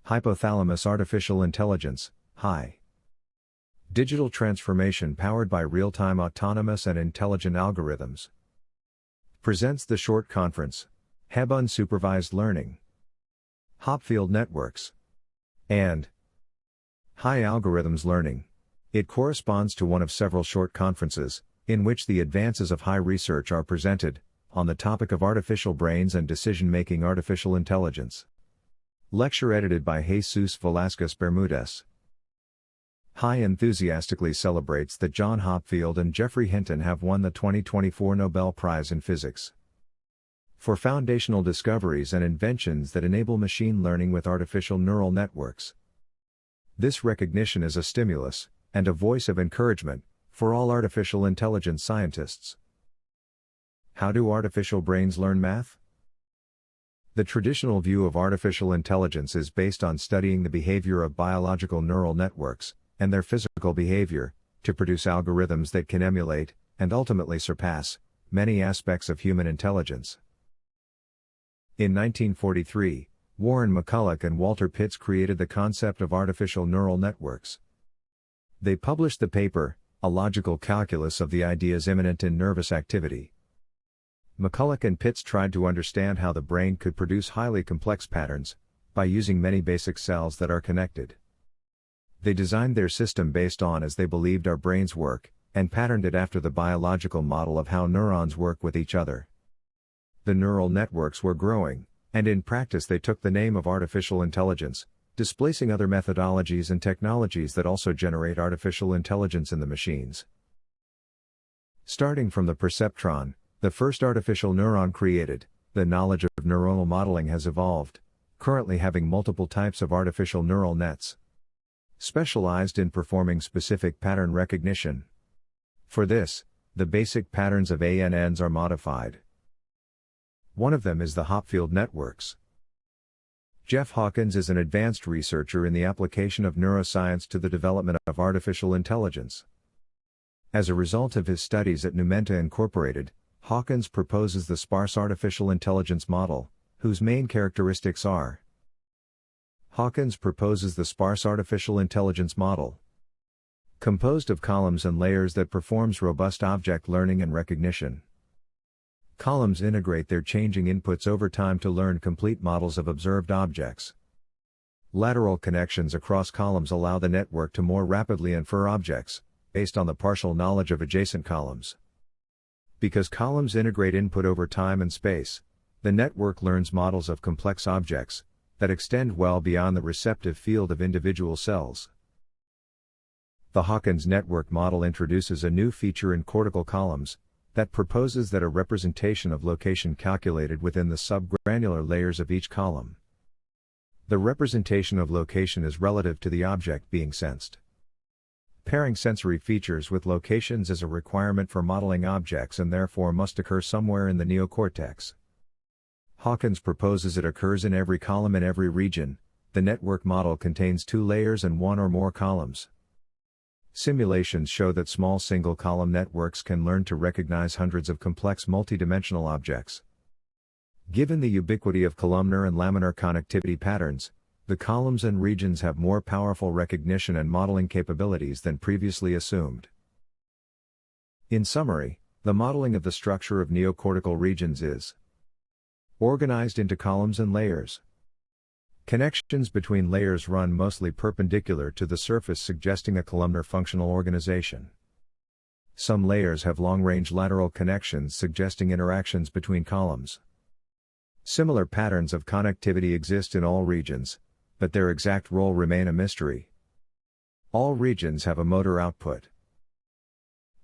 Hypothalamus artificial intelligence, HI. Digital transformation powered by real-time autonomous and intelligent algorithms. Presents the short conference, Hebb Unsupervised Learning, Hopfield Networks, and High Algorithms Learning. It corresponds to one of several short conferences, in which the advances of high research are presented, on the topic of artificial brains and decision-making artificial intelligence. Lecture edited by Jesus Velasquez Bermudez. HI enthusiastically celebrates that John Hopfield and Geoffrey Hinton have won the 2024 Nobel Prize in Physics for foundational discoveries and inventions that enable machine learning with artificial neural networks. This recognition is a stimulus, and a voice of encouragement, for all artificial intelligence scientists. How do artificial brains learn math? The traditional view of artificial intelligence is based on studying the behavior of biological neural networks, and their physical behavior, to produce algorithms that can emulate, and ultimately surpass, many aspects of human intelligence. In 1943, Warren McCulloch and Walter Pitts created the concept of artificial neural networks. They published the paper, A Logical Calculus of the Ideas Immanent in Nervous Activity. McCulloch and Pitts tried to understand how the brain could produce highly complex patterns, by using many basic cells that are connected. They designed their system based on as they believed our brains work, and patterned it after the biological model of how neurons work with each other. The neural networks were growing, and in practice they took the name of artificial intelligence, displacing other methodologies and technologies that also generate artificial intelligence in the machines. Starting from the perceptron, the first artificial neuron created, the knowledge of neuronal modeling has evolved, currently having multiple types of artificial neural nets, specialized in performing specific pattern recognition. For this, the basic patterns of ANNs are modified. One of them is the Hopfield networks. Jeff Hawkins is an advanced researcher in the application of neuroscience to the development of artificial intelligence. As a result of his studies at Numenta Incorporated, Hawkins proposes the sparse artificial intelligence model, whose main characteristics are. Hawkins proposes the sparse artificial intelligence model, composed of columns and layers that performs robust object learning and recognition. Columns integrate their changing inputs over time to learn complete models of observed objects. Lateral connections across columns allow the network to more rapidly infer objects, based on the partial knowledge of adjacent columns. Because columns integrate input over time and space, the network learns models of complex objects, that extend well beyond the receptive field of individual cells. The Hawkins network model introduces a new feature in cortical columns, that proposes that a representation of location calculated within the subgranular layers of each column. The representation of location is relative to the object being sensed. Pairing sensory features with locations is a requirement for modeling objects and therefore must occur somewhere in the neocortex. Hawkins proposes it occurs in every column in every region. The network model contains 2 layers and 1 or more columns. Simulations show that small single-column networks can learn to recognize hundreds of complex multidimensional objects. Given the ubiquity of columnar and laminar connectivity patterns, the columns and regions have more powerful recognition and modeling capabilities than previously assumed. In summary, the modeling of the structure of neocortical regions is organized into columns and layers. Connections between layers run mostly perpendicular to the surface, suggesting a columnar functional organization. Some layers have long-range lateral connections, suggesting interactions between columns. Similar patterns of connectivity exist in all regions, but their exact role remain a mystery. All regions have a motor output.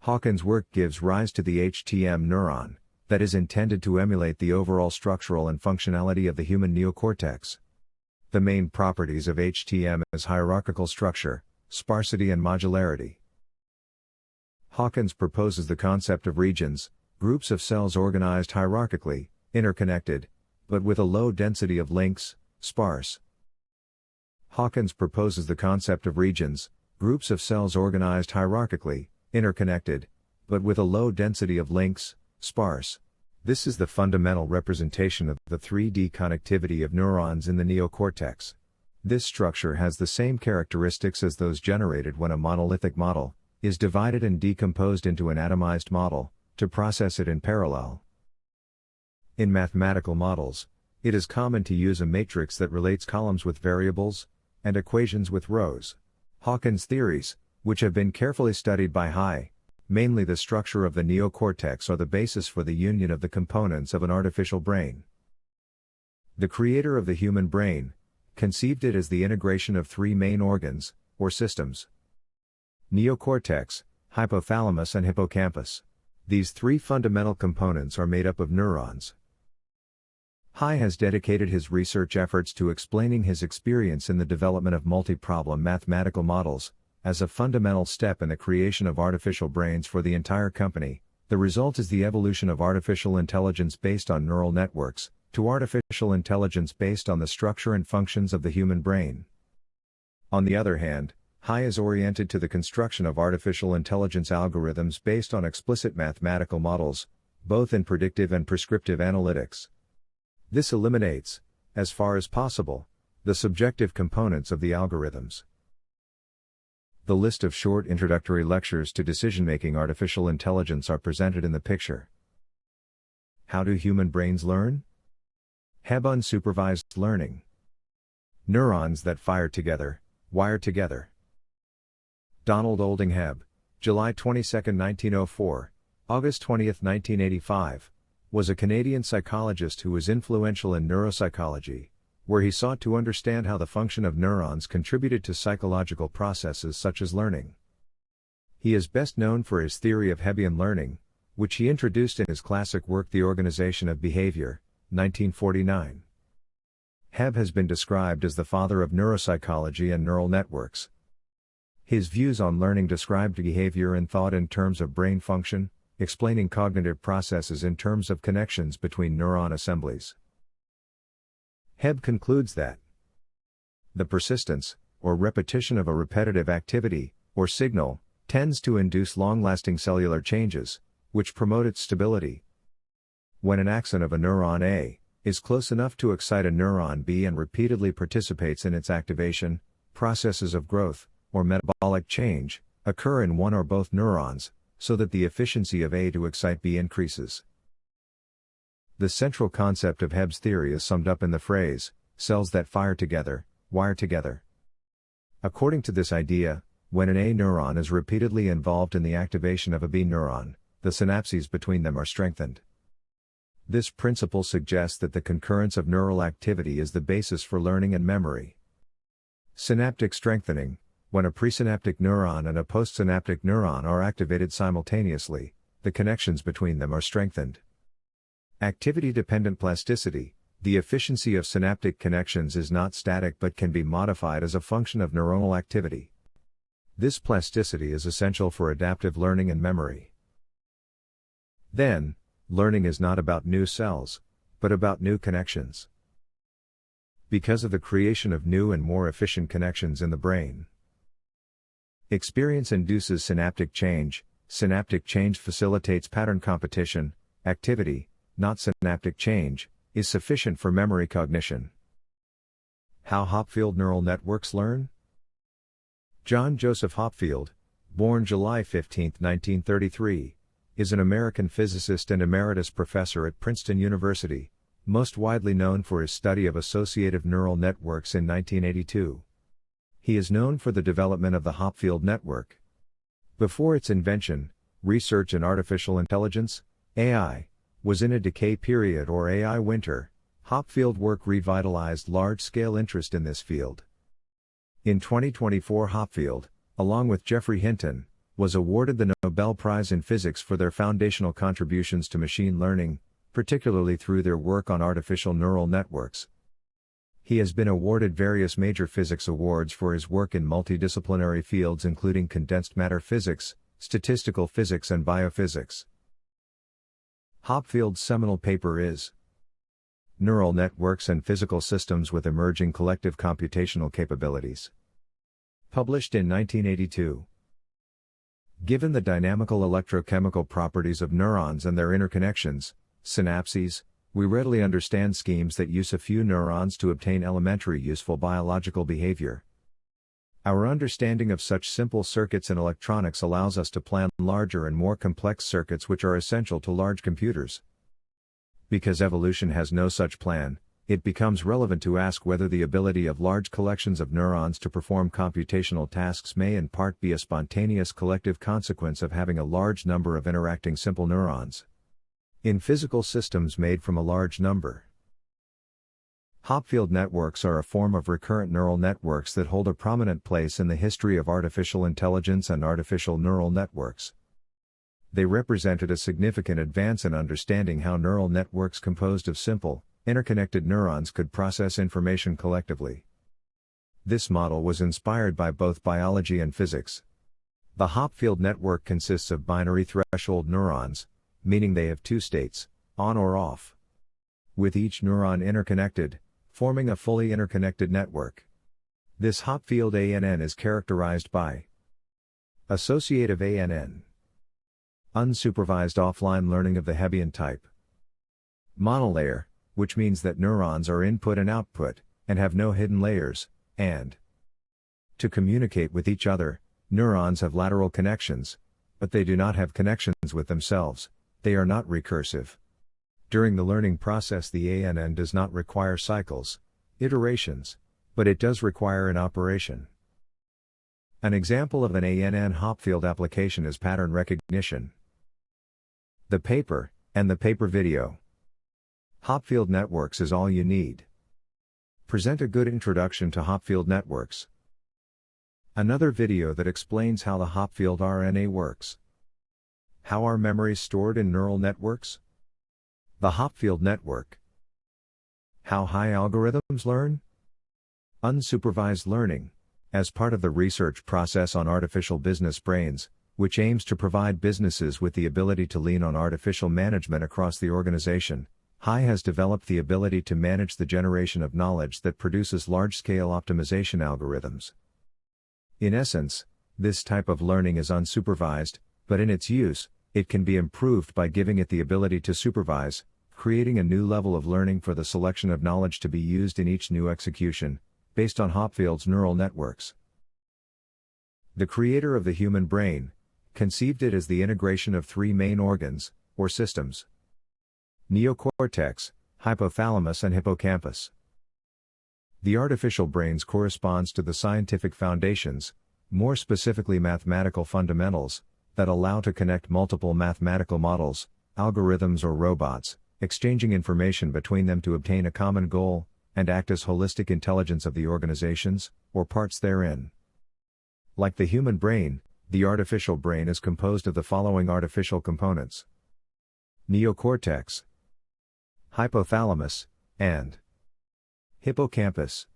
Hawkins' work gives rise to the HTM neuron, that is intended to emulate the overall structural and functionality of the human neocortex. The main properties of HTM is hierarchical structure, sparsity and modularity. Hawkins proposes the concept of regions, groups of cells organized hierarchically, interconnected, but with a low density of links, sparse. Hawkins proposes the concept of regions, groups of cells organized hierarchically, interconnected, but with a low density of links, sparse. This is the fundamental representation of the 3D connectivity of neurons in the neocortex. This structure has the same characteristics as those generated when a monolithic model is divided and decomposed into an atomized model to process it in parallel. In mathematical models, it is common to use a matrix that relates columns with variables and equations with rows. Hawkins' theories, which have been carefully studied by Hebb, mainly the structure of the neocortex, are the basis for the union of the components of an artificial brain. The creator of the human brain conceived it as the integration of three main organs, or systems: neocortex, hypothalamus and hippocampus. These three fundamental components are made up of neurons. Hebb has dedicated his research efforts to explaining his experience in the development of multi-problem mathematical models as a fundamental step in the creation of artificial brains for the entire company. The result is the evolution of artificial intelligence based on neural networks to artificial intelligence based on the structure and functions of the human brain. On the other hand, Hebb is oriented to the construction of artificial intelligence algorithms based on explicit mathematical models, both in predictive and prescriptive analytics. This eliminates, as far as possible, the subjective components of the algorithms. The list of short introductory lectures to decision-making artificial intelligence are presented in the picture. How do human brains learn? Hebb Unsupervised learning. Neurons that fire together, wire together. Donald Olding Hebb, July 22, 1904, August 20, 1985, was a Canadian psychologist who was influential in neuropsychology, where he sought to understand how the function of neurons contributed to psychological processes such as learning. He is best known for his theory of Hebbian learning, which he introduced in his classic work The Organization of Behavior, 1949. Hebb has been described as the father of neuropsychology and neural networks. His views on learning described behavior and thought in terms of brain function, explaining cognitive processes in terms of connections between neuron assemblies. Hebb concludes that the persistence, or repetition of a repetitive activity, or signal, tends to induce long-lasting cellular changes, which promote its stability. When an axon of a neuron A is close enough to excite a neuron B and repeatedly participates in its activation, processes of growth, or metabolic change, occur in one or both neurons, so that the efficiency of A to excite B increases. The central concept of Hebb's theory is summed up in the phrase, cells that fire together, wire together. According to this idea, when an A neuron is repeatedly involved in the activation of a B neuron, the synapses between them are strengthened. This principle suggests that the concurrence of neural activity is the basis for learning and memory. Synaptic strengthening: when a presynaptic neuron and a postsynaptic neuron are activated simultaneously, the connections between them are strengthened. Activity-dependent plasticity: the efficiency of synaptic connections is not static but can be modified as a function of neuronal activity. This plasticity is essential for adaptive learning and memory. Then, learning is not about new cells, but about new connections. Because of the creation of new and more efficient connections in the brain. Experience induces synaptic change. Synaptic change facilitates pattern competition. Activity, not synaptic change, is sufficient for memory cognition. How Hopfield neural networks learn? John Joseph Hopfield, born July 15, 1933, is an American physicist and emeritus professor at Princeton University, most widely known for his study of associative neural networks in 1982. He is known for the development of the Hopfield network. Before its invention, research in artificial intelligence, AI, was in a decay period or AI winter. Hopfield work revitalized large-scale interest in this field. In 2024, Hopfield, along with Geoffrey Hinton, was awarded the Nobel Prize in Physics for their foundational contributions to machine learning, particularly through their work on artificial neural networks. He has been awarded various major physics awards for his work in multidisciplinary fields including condensed matter physics, statistical physics and biophysics. Hopfield's seminal paper is Neural Networks and Physical Systems with Emerging Collective Computational Capabilities, published in 1982. Given the dynamical electrochemical properties of neurons and their interconnections, synapses, We readily understand schemes that use a few neurons to obtain elementary useful biological behavior. Our understanding of such simple circuits in electronics allows us to plan larger and more complex circuits which are essential to large computers. Because evolution has no such plan, it becomes relevant to ask whether the ability of large collections of neurons to perform computational tasks may in part be a spontaneous collective consequence of having a large number of interacting simple neurons in physical systems made from a large number. Hopfield networks are a form of recurrent neural networks that hold a prominent place in the history of artificial intelligence and artificial neural networks. They represented a significant advance in understanding how neural networks composed of simple, interconnected neurons could process information collectively. This model was inspired by both biology and physics. The Hopfield network consists of binary threshold neurons, meaning they have two states, on or off, with each neuron interconnected, forming a fully interconnected network. This Hopfield ANN is characterized by associative ANN, unsupervised offline learning of the Hebbian type, monolayer, which means that neurons are input and output, and have no hidden layers, and to communicate with each other, neurons have lateral connections, but they do not have connections with themselves. They are not recursive. During the learning process, the ANN does not require cycles, iterations, but it does require an operation. An example of an ANN Hopfield application is pattern recognition. The paper, and the paper video. Hopfield networks is all you need. Present a good introduction to Hopfield networks. Another video that explains how the Hopfield RNA works. How are memories stored in neural networks? The Hopfield network. How high algorithms learn? Unsupervised learning, as part of the research process on artificial business brains, which aims to provide businesses with the ability to lean on artificial management across the organization. High has developed the ability to manage the generation of knowledge that produces large-scale optimization algorithms. In essence, this type of learning is unsupervised, but in its use, it can be improved by giving it the ability to supervise, creating a new level of learning for the selection of knowledge to be used in each new execution, based on Hopfield's neural networks. The creator of the human brain conceived it as the integration of three main organs, or systems: neocortex, hypothalamus and hippocampus. The artificial brains corresponds to the scientific foundations, more specifically mathematical fundamentals, that allow to connect multiple mathematical models, algorithms or robots, exchanging information between them to obtain a common goal, and act as holistic intelligence of the organizations, or parts therein. Like the human brain, the artificial brain is composed of the following artificial components: neocortex, hypothalamus, and hippocampus.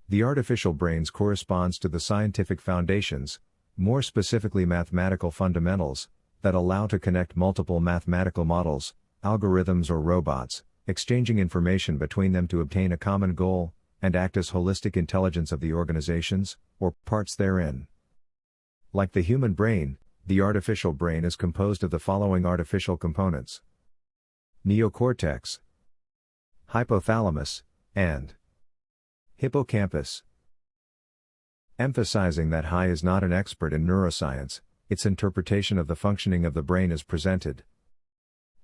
The artificial brains corresponds to the scientific foundations, more specifically mathematical fundamentals, that allow to connect multiple mathematical models, algorithms or robots, exchanging information between them to obtain a common goal, and act as holistic intelligence of the organizations, or parts therein. Like the human brain, the artificial brain is composed of the following artificial components: neocortex, hypothalamus, and hippocampus. Emphasizing that High is not an expert in neuroscience, its interpretation of the functioning of the brain is presented.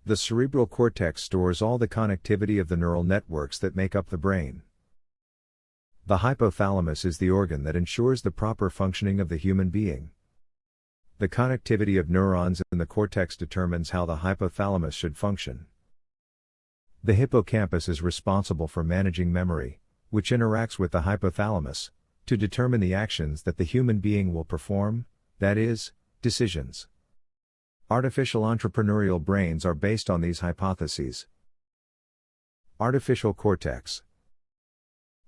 The cerebral cortex stores all the connectivity of the neural networks that make up the brain. The hypothalamus is the organ that ensures the proper functioning of the human being. The connectivity of neurons in the cortex determines how the hypothalamus should function. The hippocampus is responsible for managing memory, which interacts with the hypothalamus, to determine the actions that the human being will perform, that is, decisions. Artificial entrepreneurial brains are based on these hypotheses. Artificial cortex.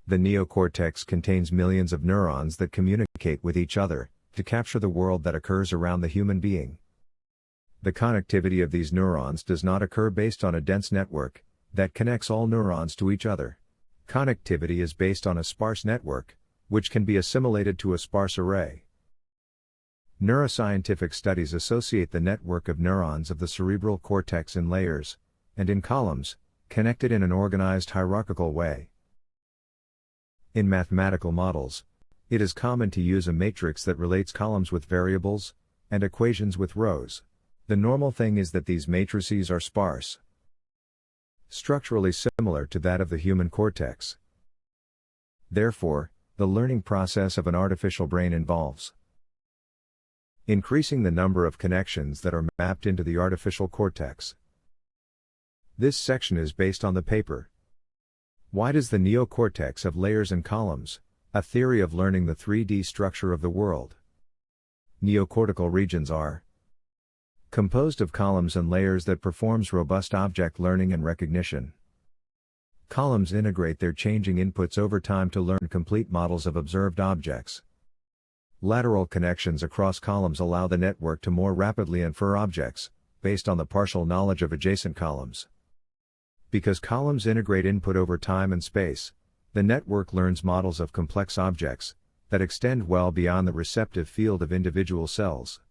The neocortex contains millions of neurons that communicate with each other, to capture the world that occurs around the human being. The connectivity of these neurons does not occur based on a dense network, that connects all neurons to each other. Connectivity is based on a sparse network, which can be assimilated to a sparse array. Neuroscientific studies associate the network of neurons of the cerebral cortex in layers, and in columns, connected in an organized hierarchical way. In mathematical models, it is common to use a matrix that relates columns with variables, and equations with rows. The normal thing is that these matrices are sparse, structurally similar to that of the human cortex. Therefore, the learning process of an artificial brain involves increasing the number of connections that are mapped into the artificial cortex. This section is based on the paper, "Why Does the Neocortex Have Layers and Columns? A Theory of Learning the 3D Structure of the World." Neocortical regions are composed of columns and layers that performs robust object learning and recognition. Columns integrate their changing inputs over time to learn complete models of observed objects. Lateral connections across columns allow the network to more rapidly infer objects, based on the partial knowledge of adjacent columns. Because columns integrate input over time and space, the network learns models of complex objects that extend well beyond the receptive field of individual cells.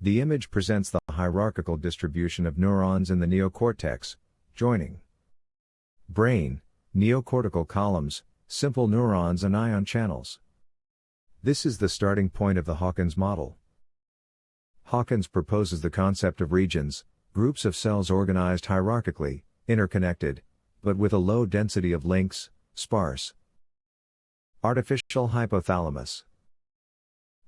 The image presents the hierarchical distribution of neurons in the neocortex, joining brain, neocortical columns, simple neurons and ion channels. This is the starting point of the Hawkins model. Hawkins proposes the concept of regions, groups of cells organized hierarchically, interconnected, but with a low density of links, sparse. Artificial hypothalamus.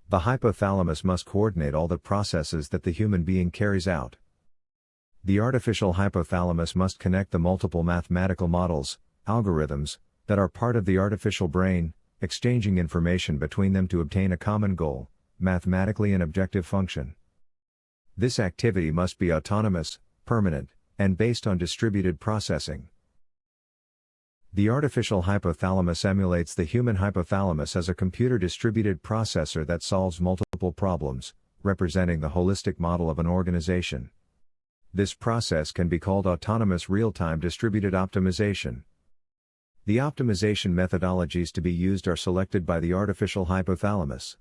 The hypothalamus must coordinate all the processes that the human being carries out. The artificial hypothalamus must connect the multiple mathematical models, algorithms, that are part of the artificial brain, exchanging information between them to obtain a common goal, mathematically an objective function. This activity must be autonomous, permanent, and based on distributed processing. The artificial hypothalamus emulates the human hypothalamus as a computer-distributed processor that solves multiple problems, representing the holistic model of an organization. This process can be called autonomous real-time distributed optimization. The optimization methodologies to be used are selected by the artificial hypothalamus.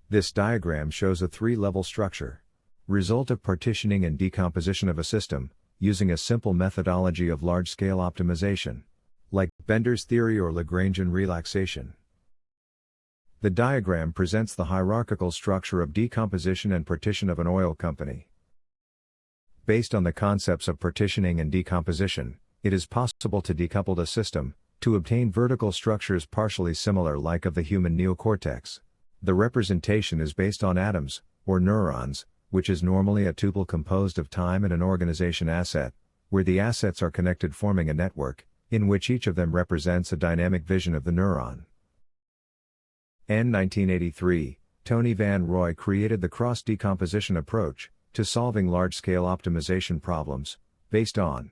This diagram shows a three-level structure. Result of partitioning and decomposition of a system, using a simple methodology of large-scale optimization, like Bender's theory or Lagrangian relaxation. The diagram presents the hierarchical structure of decomposition and partition of an oil company. Based on the concepts of partitioning and decomposition, it is possible to decouple a system, to obtain vertical structures partially similar like of the human neocortex. The representation is based on atoms, or neurons, which is normally a tuple composed of time and an organization asset, where the assets are connected forming a network, in which each of them represents a dynamic vision of the neuron. In 1983, Tony Van Roy created the cross-decomposition approach to solving large-scale optimization problems, based on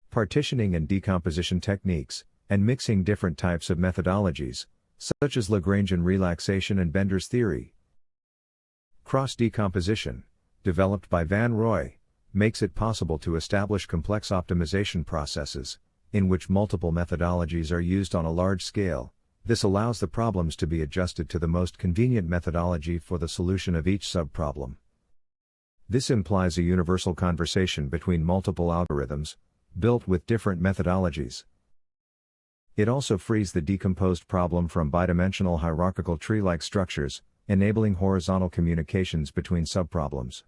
partitioning and decomposition techniques, and mixing different types of methodologies, such as Lagrangian relaxation and Bender's theory. Cross-decomposition, developed by Van Roy, makes it possible to establish complex optimization processes, in which multiple methodologies are used on a large scale. This allows the problems to be adjusted to the most convenient methodology for the solution of each subproblem. This implies a universal conversation between multiple algorithms, built with different methodologies. It also frees the decomposed problem from bidimensional hierarchical tree-like structures, enabling horizontal communications between subproblems.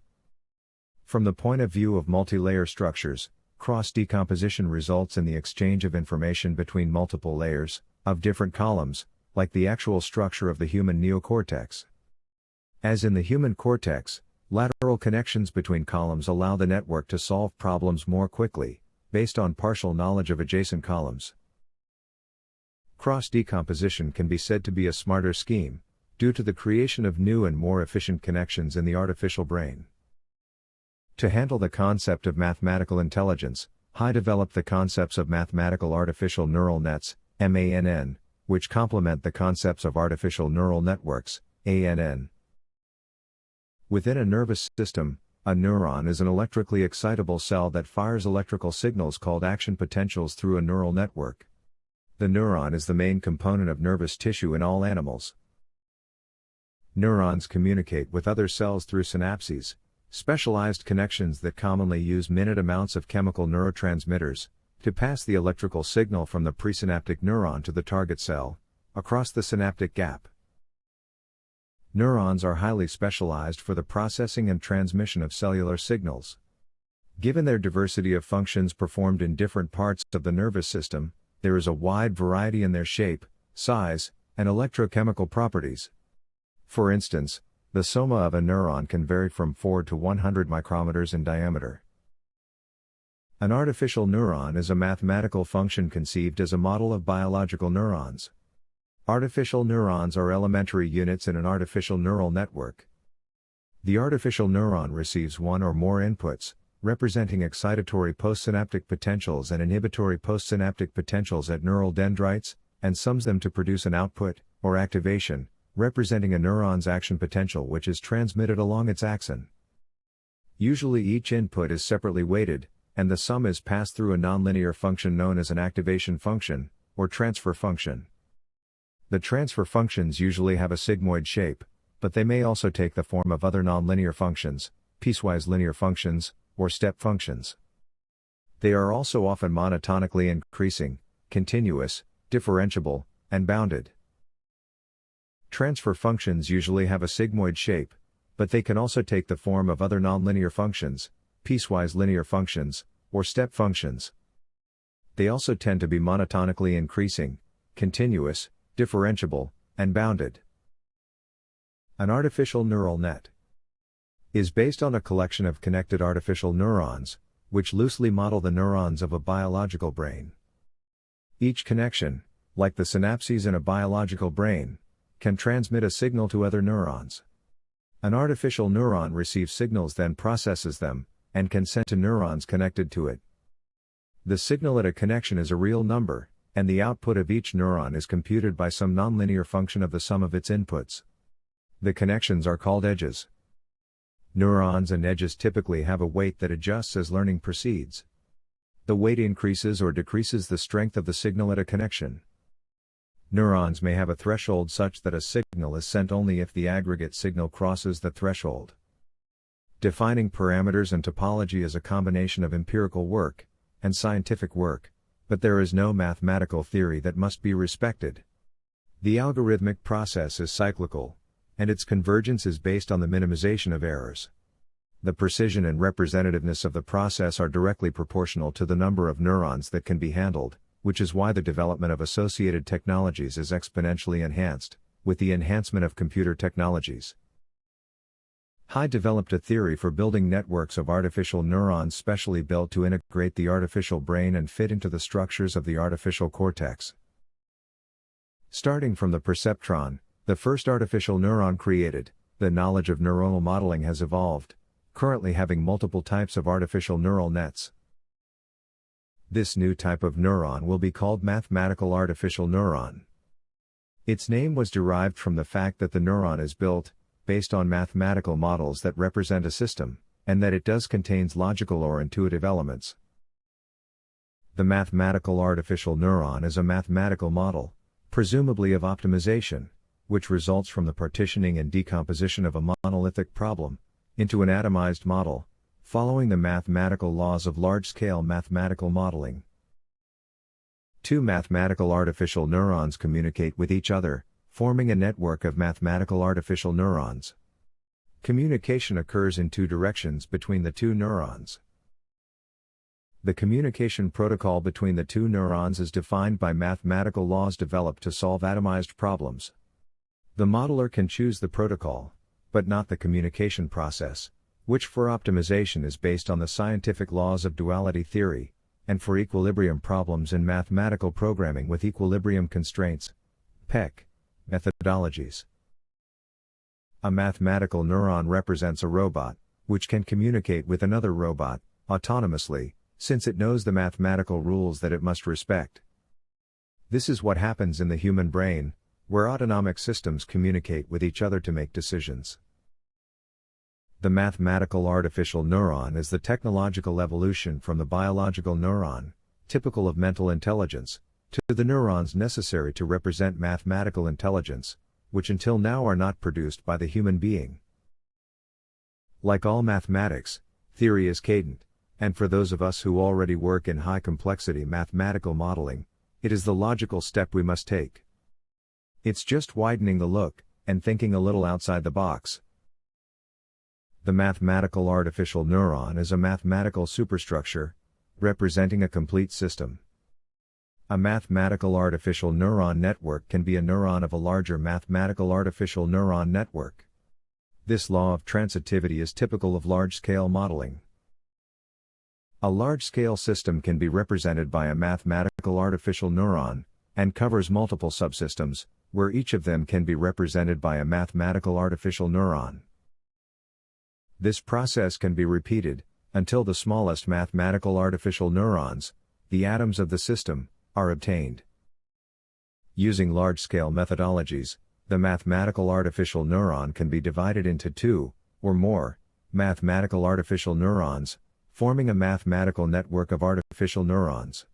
From the point of view of multi-layer structures, cross-decomposition results in the exchange of information between multiple layers, of different columns, like the actual structure of the human neocortex. As in the human cortex, lateral connections between columns allow the network to solve problems more quickly, based on partial knowledge of adjacent columns. Cross-decomposition can be said to be a smarter scheme, due to the creation of new and more efficient connections in the artificial brain. To handle the concept of mathematical intelligence, Hebb developed the concepts of mathematical artificial neural nets, MANN, which complement the concepts of artificial neural networks, ANN. Within a nervous system, a neuron is an electrically excitable cell that fires electrical signals called action potentials through a neural network. The neuron is the main component of nervous tissue in all animals. Neurons communicate with other cells through synapses, Specialized connections that commonly use minute amounts of chemical neurotransmitters to pass the electrical signal from the presynaptic neuron to the target cell, across the synaptic gap. Neurons are highly specialized for the processing and transmission of cellular signals. Given their diversity of functions performed in different parts of the nervous system, there is a wide variety in their shape, size, and electrochemical properties. For instance, the soma of a neuron can vary from 4 to 100 micrometers in diameter. An artificial neuron is a mathematical function conceived as a model of biological neurons. Artificial neurons are elementary units in an artificial neural network. The artificial neuron receives one or more inputs, representing excitatory postsynaptic potentials and inhibitory postsynaptic potentials at neural dendrites, and sums them to produce an output, or activation, representing a neuron's action potential which is transmitted along its axon. Usually each input is separately weighted, and the sum is passed through a nonlinear function known as an activation function, or transfer function. The transfer functions usually have a sigmoid shape, but they may also take the form of other nonlinear functions, piecewise linear functions, or step functions. They are also often monotonically increasing, continuous, differentiable, and bounded. Transfer functions usually have a sigmoid shape, but they can also take the form of other nonlinear functions, piecewise linear functions, or step functions. They also tend to be monotonically increasing, continuous, differentiable, and bounded. An artificial neural net is based on a collection of connected artificial neurons, which loosely model the neurons of a biological brain. Each connection, like the synapses in a biological brain, can transmit a signal to other neurons. An artificial neuron receives signals, then processes them, and can send to neurons connected to it. The signal at a connection is a real number, and the output of each neuron is computed by some nonlinear function of the sum of its inputs. The connections are called edges. Neurons and edges typically have a weight that adjusts as learning proceeds. The weight increases or decreases the strength of the signal at a connection. Neurons may have a threshold such that a signal is sent only if the aggregate signal crosses the threshold. Defining parameters and topology is a combination of empirical work and scientific work, but there is no mathematical theory that must be respected. The algorithmic process is cyclical, and its convergence is based on the minimization of errors. The precision and representativeness of the process are directly proportional to the number of neurons that can be handled, which is why the development of associated technologies is exponentially enhanced, with the enhancement of computer technologies. Hebb developed a theory for building networks of artificial neurons specially built to integrate the artificial brain and fit into the structures of the artificial cortex. Starting from the perceptron, the first artificial neuron created, the knowledge of neuronal modeling has evolved, currently having multiple types of artificial neural nets. This new type of neuron will be called mathematical artificial neuron. Its name was derived from the fact that the neuron is built, based on mathematical models that represent a system, and that it contains logical or intuitive elements. The mathematical artificial neuron is a mathematical model, presumably of optimization, which results from the partitioning and decomposition of a monolithic problem into an atomized model, following the mathematical laws of large-scale mathematical modeling. Two mathematical artificial neurons communicate with each other, forming a network of mathematical artificial neurons. Communication occurs in two directions between the two neurons. The communication protocol between the two neurons is defined by mathematical laws developed to solve atomized problems. The modeler can choose the protocol, but not the communication process, which for optimization is based on the scientific laws of duality theory, and for equilibrium problems in mathematical programming with equilibrium constraints, PEC, methodologies. A mathematical neuron represents a robot, which can communicate with another robot, autonomously, since it knows the mathematical rules that it must respect. This is what happens in the human brain, where autonomic systems communicate with each other to make decisions. The mathematical artificial neuron is the technological evolution from the biological neuron, typical of mental intelligence, to the neurons necessary to represent mathematical intelligence, which until now are not produced by the human being. Like all mathematics, theory is cadent, and for those of us who already work in high complexity mathematical modeling, it is the logical step we must take. It's just widening the look, and thinking a little outside the box. The mathematical artificial neuron is a mathematical superstructure, representing a complete system. A mathematical artificial neuron network can be a neuron of a larger mathematical artificial neuron network. This law of transitivity is typical of large-scale modeling. A large-scale system can be represented by a mathematical artificial neuron, and covers multiple subsystems, where each of them can be represented by a mathematical artificial neuron. This process can be repeated, until the smallest mathematical artificial neurons, the atoms of the system, are obtained. Using large-scale methodologies, the mathematical artificial neuron can be divided into two, or more, mathematical artificial neurons, forming a mathematical network of artificial neurons.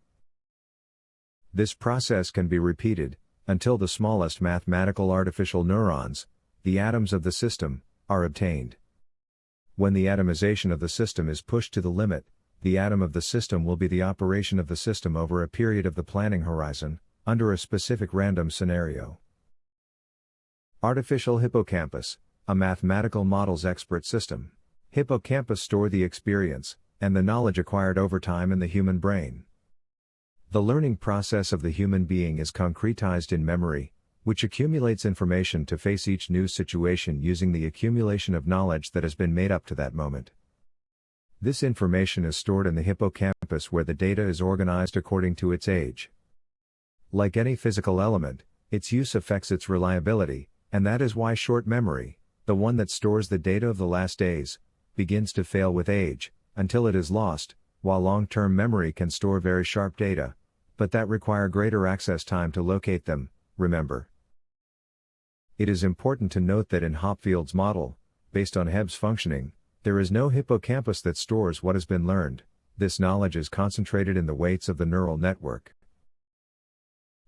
This process can be repeated, until the smallest mathematical artificial neurons, the atoms of the system, are obtained. When the atomization of the system is pushed to the limit, the atom of the system will be the operation of the system over a period of the planning horizon, under a specific random scenario. Artificial hippocampus, a mathematical model's expert system. Hippocampus store the experience, and the knowledge acquired over time in the human brain. The learning process of the human being is concretized in memory, which accumulates information to face each new situation using the accumulation of knowledge that has been made up to that moment. This information is stored in the hippocampus where the data is organized according to its age. Like any physical element, its use affects its reliability, and that is why short memory, the one that stores the data of the last days, begins to fail with age, until it is lost, while long-term memory can store very sharp data, but that require greater access time to locate them, remember. It is important to note that in Hopfield's model, based on Hebb's functioning, there is no hippocampus that stores what has been learned. This knowledge is concentrated in the weights of the neural network.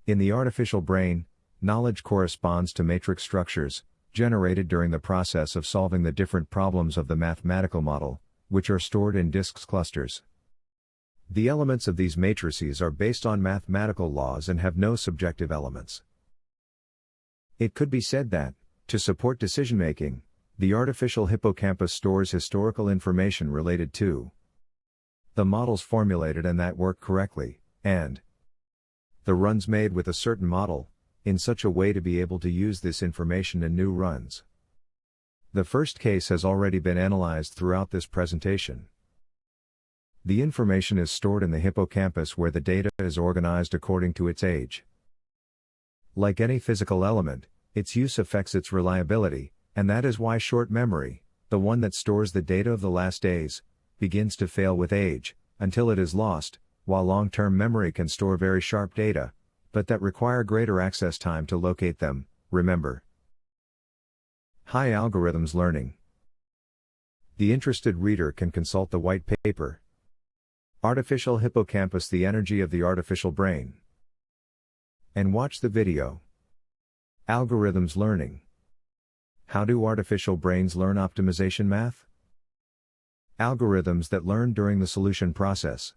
In the artificial brain, knowledge corresponds to matrix structures, generated during the process of solving the different problems of the mathematical model, which are stored in disks clusters. The elements of these matrices are based on mathematical laws and have no subjective elements. It could be said that, to support decision-making, the artificial hippocampus stores historical information related to the models formulated and that work correctly, and the runs made with a certain model, in such a way to be able to use this information in new runs. The first case has already been analyzed throughout this presentation. The information is stored in the hippocampus where the data is organized according to its age. Like any physical element, its use affects its reliability, and that is why short memory, the one that stores the data of the last days, begins to fail with age, until it is lost, while long-term memory can store very sharp data, but that require greater access time to locate them, remember. High algorithms learning. The interested reader can consult the white paper. Artificial hippocampus: the energy of the artificial brain, and watch the video. Algorithms learning. How do artificial brains learn optimization math? Algorithms that learn during the solution process.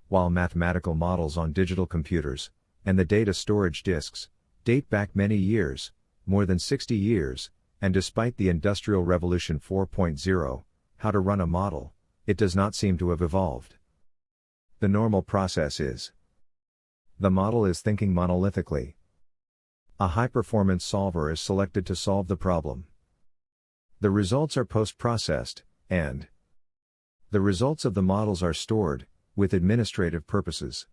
While mathematical models on digital computers, and the data storage disks, date back many years, more than 60 years, and despite the Industrial Revolution 4.0, how to run a model, it does not seem to have evolved. The normal process is: the model is thinking monolithically. A high-performance solver is selected to solve the problem. The results are post-processed, and the results of the models are stored, with administrative purposes.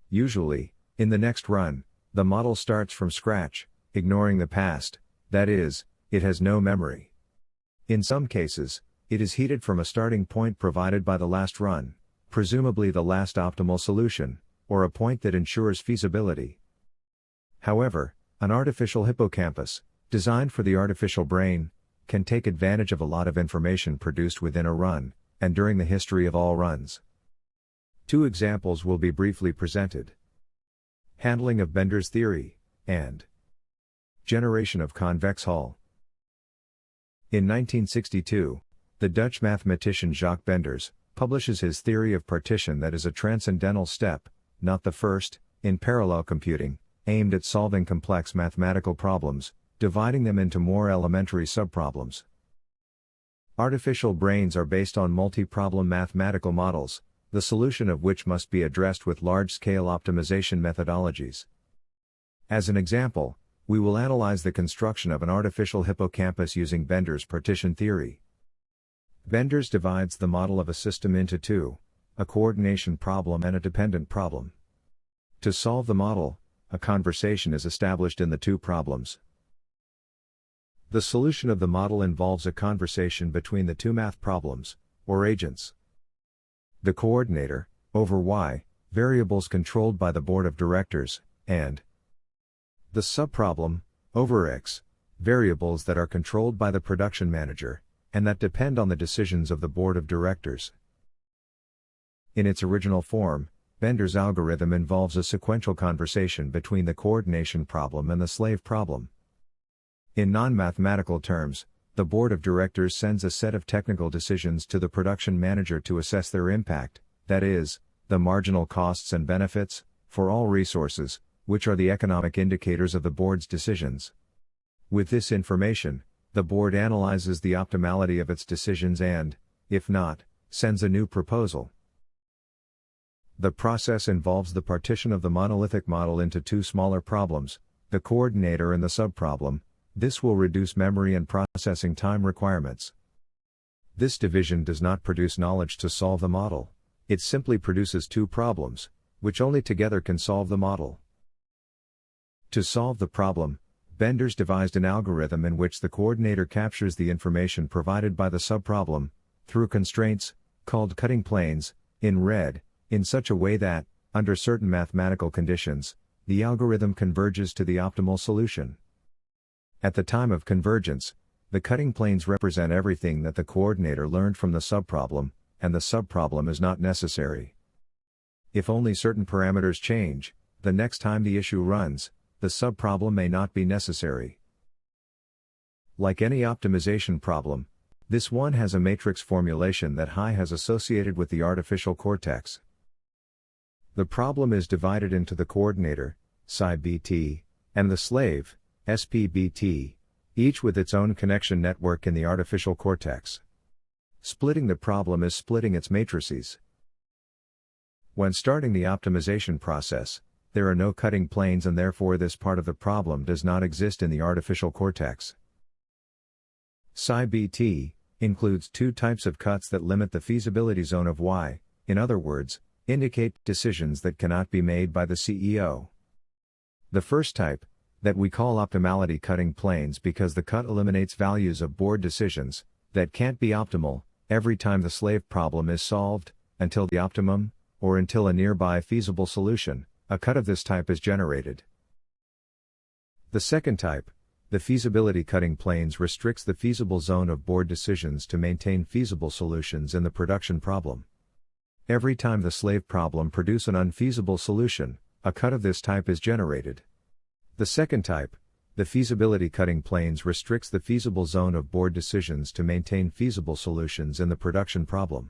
Usually, in the next run, the model starts from scratch, ignoring the past, that is, it has no memory. In some cases, it is heated from a starting point provided by the last run, presumably the last optimal solution, or a point that ensures feasibility. However, an artificial hippocampus, designed for the artificial brain, can take advantage of a lot of information produced within a run, and during the history of all runs. Two examples will be briefly presented: handling of Bender's theory, and generation of convex hull. In 1962, the Dutch mathematician Jacques Benders publishes his theory of partition that is a transcendental step, not the first, in parallel computing, aimed at solving complex mathematical problems, dividing them into more elementary subproblems. Artificial brains are based on multi-problem mathematical models, the solution of which must be addressed with large-scale optimization methodologies. As an example, we will analyze the construction of an artificial hippocampus using Benders' partition theory. Benders divides the model of a system into two, a coordination problem and a dependent problem. To solve the model, a conversation is established in the two problems. The solution of the model involves a conversation between the two math problems, or agents. The coordinator, over y, variables controlled by the board of directors, and the subproblem, over x, variables that are controlled by the production manager, and that depend on the decisions of the board of directors. In its original form, Benders' algorithm involves a sequential conversation between the coordination problem and the slave problem. In non-mathematical terms, the board of directors sends a set of technical decisions to the production manager to assess their impact, that is, the marginal costs and benefits, for all resources, which are the economic indicators of the board's decisions. With this information, the board analyzes the optimality of its decisions and, if not, sends a new proposal. The process involves the partition of the monolithic model into two smaller problems, the coordinator and the subproblem. This will reduce memory and processing time requirements. This division does not produce knowledge to solve the model, it simply produces two problems, which only together can solve the model. To solve the problem, Benders devised an algorithm in which the coordinator captures the information provided by the subproblem, through constraints, called cutting planes, in red, in such a way that, under certain mathematical conditions, the algorithm converges to the optimal solution. At the time of convergence, the cutting planes represent everything that the coordinator learned from the subproblem, and the subproblem is not necessary. If only certain parameters change, the next time the issue runs, the subproblem may not be necessary. Like any optimization problem, this one has a matrix formulation that High has associated with the artificial cortex. The problem is divided into the coordinator, psi bt, and the slave, SPBT, each with its own connection network in the artificial cortex. Splitting the problem is splitting its matrices. When starting the optimization process, there are no cutting planes and therefore this part of the problem does not exist in the artificial cortex. Psi bt includes two types of cuts that limit the feasibility zone of y, in other words, indicate decisions that cannot be made by the CEO. The first type, that we call optimality cutting planes because the cut eliminates values of board decisions that can't be optimal every time the slave problem is solved, until the optimum, or until a nearby feasible solution, a cut of this type is generated. The second type, the feasibility cutting planes, restricts the feasible zone of board decisions to maintain feasible solutions in the production problem. Every time the slave problem produces an unfeasible solution, a cut of this type is generated. The second type, the feasibility cutting planes, restricts the feasible zone of board decisions to maintain feasible solutions in the production problem.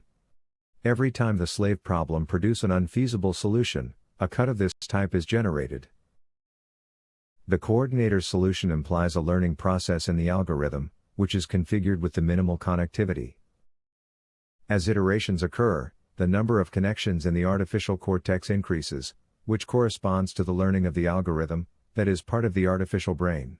Every time the slave problem produces an unfeasible solution, a cut of this type is generated. The coordinator's solution implies a learning process in the algorithm, which is configured with the minimal connectivity. As iterations occur, the number of connections in the artificial cortex increases, which corresponds to the learning of the algorithm, that is part of the artificial brain.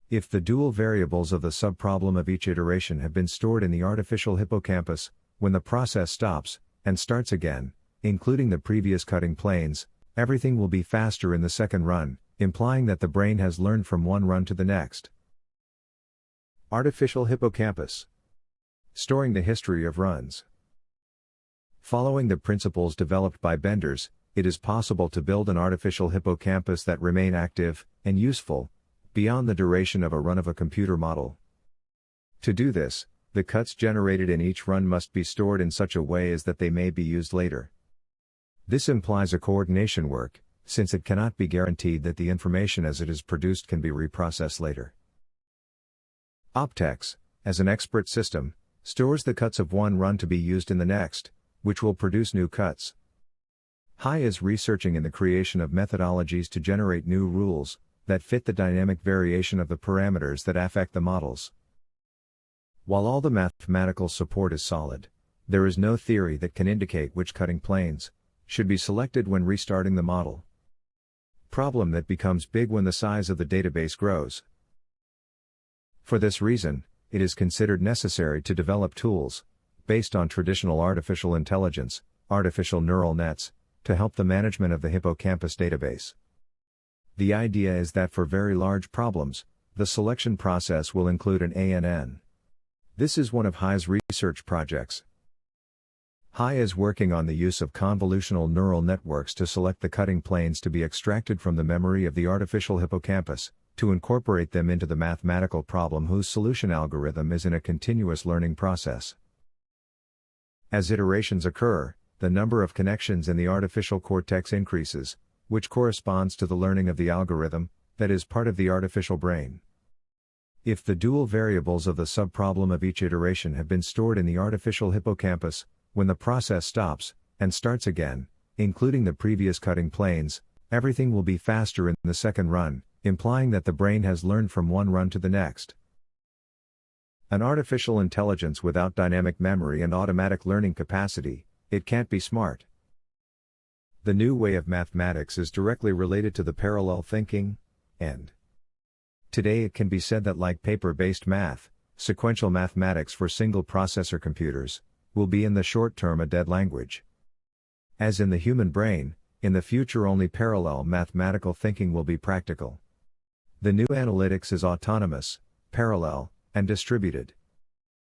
If the dual variables of the subproblem of each iteration have been stored in the artificial hippocampus, when the process stops, and starts again, including the previous cutting planes, everything will be faster in the second run, implying that the brain has learned from one run to the next. Artificial hippocampus. Storing the history of runs. Following the principles developed by Benders, it is possible to build an artificial hippocampus that remain active and useful beyond the duration of a run of a computer model. To do this, the cuts generated in each run must be stored in such a way as that they may be used later. This implies a coordination work, since it cannot be guaranteed that the information as it is produced can be reprocessed later. Optex, as an expert system, stores the cuts of one run to be used in the next, which will produce new cuts. High is researching in the creation of methodologies to generate new rules that fit the dynamic variation of the parameters that affect the models. While all the mathematical support is solid, there is no theory that can indicate which cutting planes should be selected when restarting the model. Problem that becomes big when the size of the database grows. For this reason, it is considered necessary to develop tools based on traditional artificial intelligence, artificial neural nets, to help the management of the hippocampus database. The idea is that for very large problems, the selection process will include an ANN. This is one of High's research projects. High is working on the use of convolutional neural networks to select the cutting planes to be extracted from the memory of the artificial hippocampus, to incorporate them into the mathematical problem whose solution algorithm is in a continuous learning process. As iterations occur, the number of connections in the artificial cortex increases, which corresponds to the learning of the algorithm, that is part of the artificial brain. If the dual variables of the subproblem of each iteration have been stored in the artificial hippocampus, when the process stops and starts again, including the previous cutting planes, everything will be faster in the second run, implying that the brain has learned from one run to the next. An artificial intelligence without dynamic memory and automatic learning capacity, it can't be smart. The new way of mathematics is directly related to the parallel thinking, and today it can be said that like paper-based math, sequential mathematics for single-processor computers will be in the short term a dead language. As in the human brain, in the future only parallel mathematical thinking will be practical. The new analytics is autonomous, parallel, and distributed.